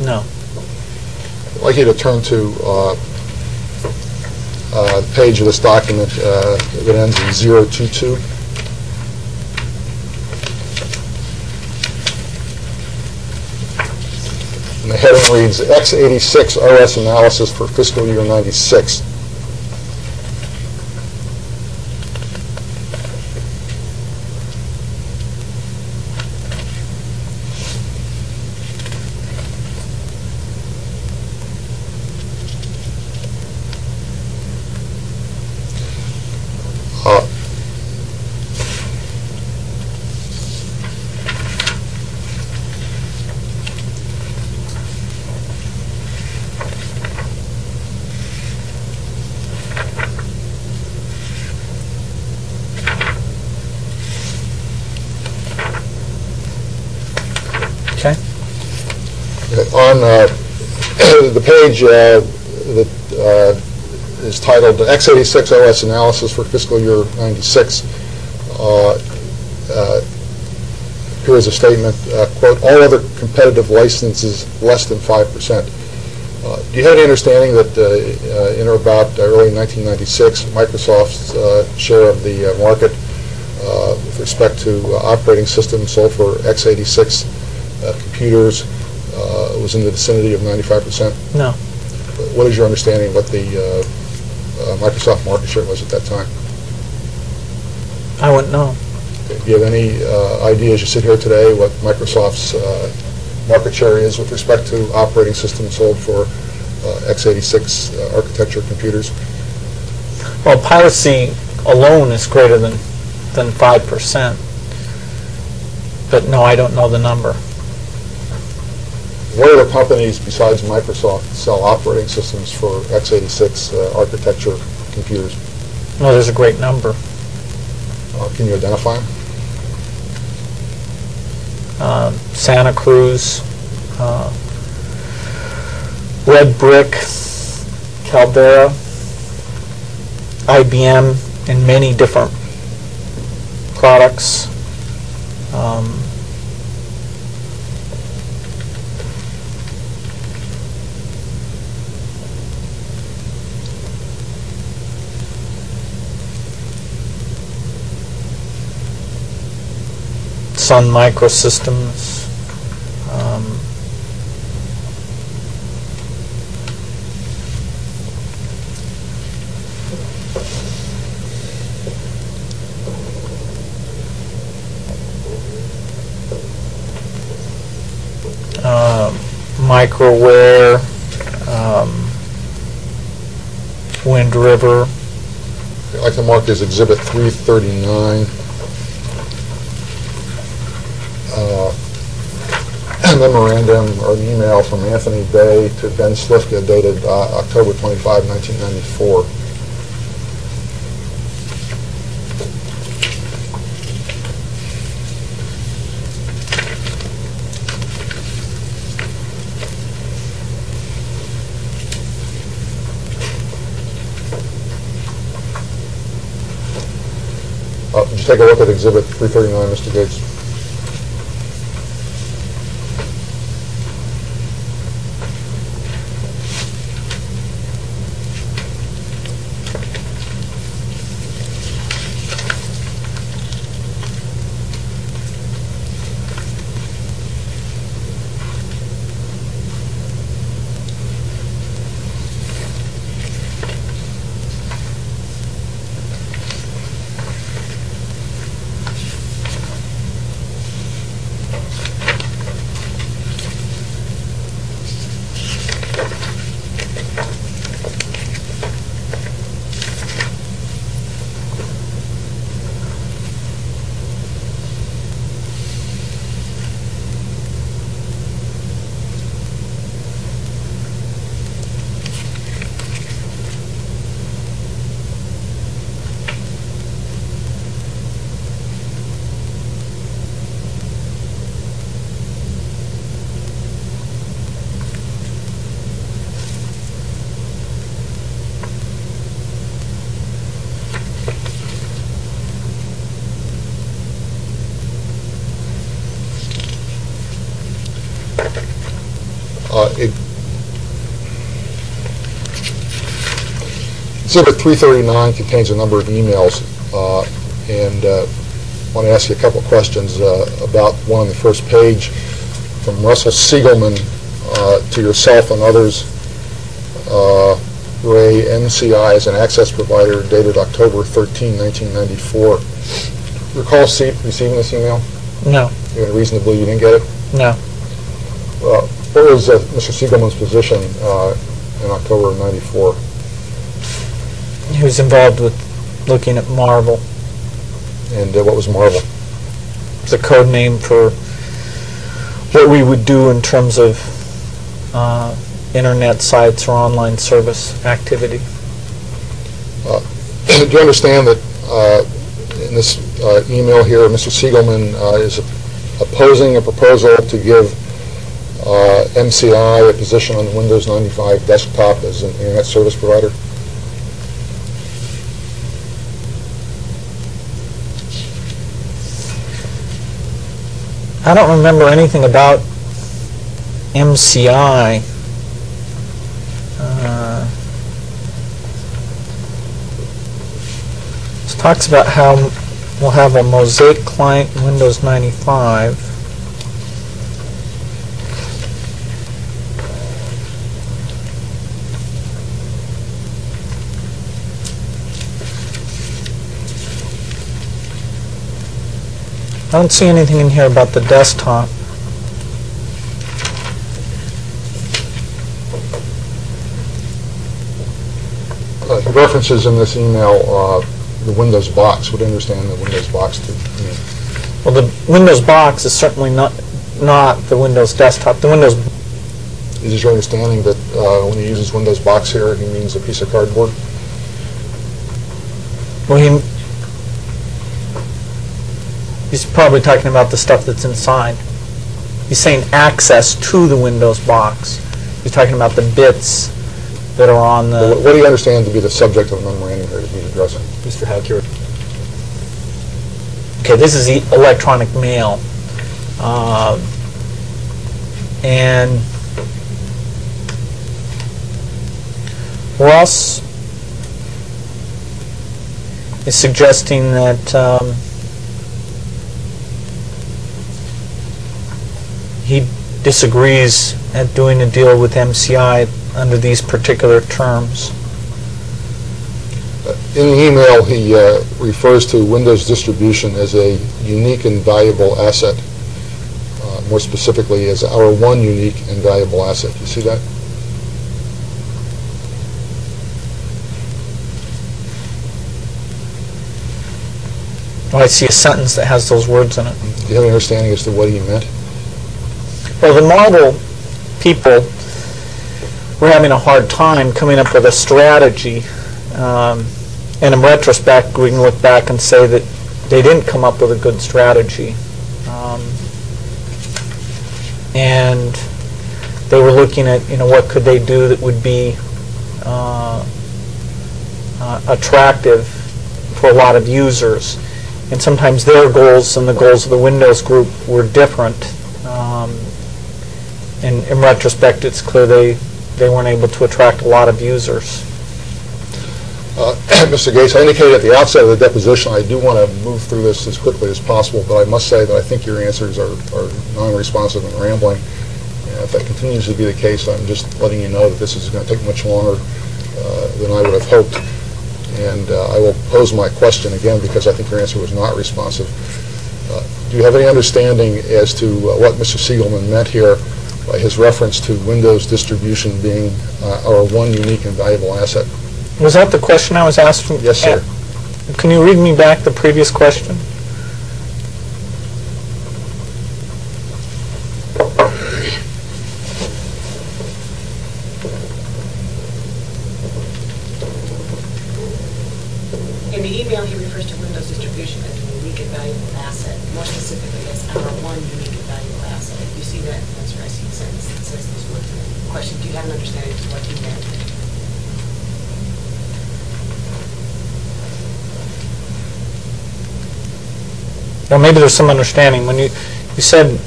No. I'd like you to turn to the page of this document that ends in 022. And the heading reads X86 OS analysis for fiscal year 96. On the page that is titled X86 OS Analysis for Fiscal Year 96, appears a statement, quote, all other competitive licenses less than 5%. Do you have any understanding that in or about early 1996, Microsoft's share of the market with respect to operating systems sold for x86 computers was in the vicinity of 95%? No. What is your understanding of what the Microsoft market share was at that time? I wouldn't know. Okay. Do you have any idea as you sit here today what Microsoft's market share is with respect to operating systems sold for x86 architecture computers? Well, piracy alone is greater than 5%. But no, I don't know the number. What other companies besides Microsoft sell operating systems for x86 architecture computers? Well, there's a great number. Can you identify them? Santa Cruz, Red Brick, Caldera, IBM, and many different products. Sun Microsystems. Microware, Wind River. I'd like to mark as Exhibit 339. Memorandum or an email from Anthony Bay to Ben Slifka dated October 25, 1994. Did you take a look at Exhibit 339, Mr. Gates? Exhibit 339 contains a number of emails, and I want to ask you a couple of questions about one on the first page from Russell Siegelman to yourself and others. Ray, MCI is an access provider dated October 13, 1994. Recall receiving this email? No. You have a reason to believe you didn't get it? No. What was Mr. Siegelman's position in October of 94? He was involved with looking at Marvel. And what was Marvel? It's a code name for what we would do in terms of internet sites or online service activity. Do you understand that in this email here, Mr. Siegelman is opposing a proposal to give MCI a position on the Windows 95 desktop as an internet service provider? I don't remember anything about MCI. This talks about how we'll have a Mosaic client in Windows 95. I don't see anything in here about the desktop. He references in this email the Windows box. Would you understand the Windows box to mean? Well, the Windows box is certainly not the Windows desktop. The Windows. Is it your understanding that when he uses Windows box here, he means a piece of cardboard? Well, he's probably talking about the stuff that's inside. He's saying access to the Windows box. He's talking about the bits that are on the... What do you understand to be the subject of the memorandum here that he's addressing? Mr. Hackett. Okay, this is electronic mail. And Ross is suggesting that he disagrees at doing a deal with MCI under these particular terms. In the email, he refers to Windows distribution as a unique and valuable asset. More specifically, as our one unique and valuable asset. You see that? Oh, I see a sentence that has those words in it. Do you have an understanding as to what he meant? Well, the Marvel people were having a hard time coming up with a strategy. And in retrospect, we can look back and say that they didn't come up with a good strategy. And they were looking at, what could they do that would be attractive for a lot of users. And sometimes their goals and the goals of the Windows group were different. And in retrospect, it's clear they weren't able to attract a lot of users. Mr. Gates, I indicated at the outset of the deposition I do want to move through this as quickly as possible, but I must say that I think your answers are non-responsive and rambling. And if that continues to be the case, I'm just letting you know that this is going to take much longer than I would have hoped. And I will pose my question again because I think your answer was not responsive. Do you have any understanding as to what Mr. Siegelman meant here by his reference to Windows distribution being our one unique and valuable asset? Was that the question I was asking? Yes, sir. Can you read me back the previous question? In the email, he refers to Windows distribution as a unique and valuable asset, more specifically as our one unique and valuable asset. You see that? That's where I see a sentence that says this word. Question, do you have an understanding as to what he meant? Well, maybe there's some understanding. When you said